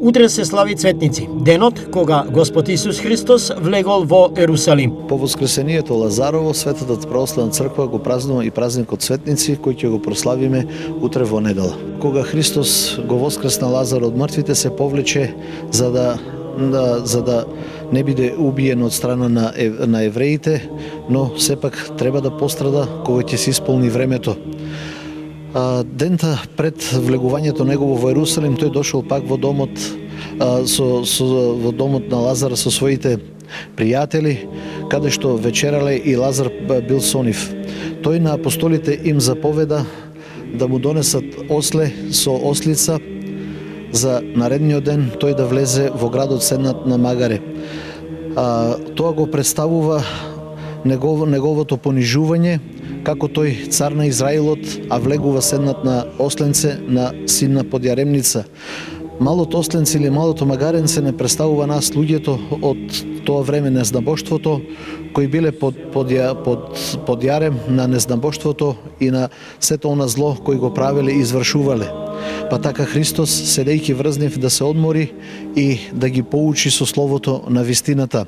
Утре се слави Цветници, денот кога Господ Исус Христос влегол во Ерусалим. По воскресението Лазарово, Светата православна црква го празнува и празникот Цветници, кој ќе го прославиме утре во недела. Кога Христос го воскресна Лазар од мртвите, се повлече за да не биде убиен од страна на евреите, но сепак треба да пострада кога ќе се исполни времето. Дента пред влегувањето негово во Ерусалим, тој дошол пак во домот во домот на Лазар со своите пријатели, каде што вечерале и Лазар бил со нив. Тој на апостолите им заповеда да му донесат осле со ослица за наредниот ден тој да влезе во градот седнат на магаре. Тоа го представува неговото понижување, како тој цар на Израилот, а влегува седнат на осленце на син на подјаремница. Малото осленце или малото магаренце не представува нас луѓето од тоа време незнабоштвото, кои биле под јарем на незнабоштвото и на сето она зло кој го правеле и извршувале. Па така Христос, седејќи врз нив, да се одмори и да ги поучи со словото на вистината.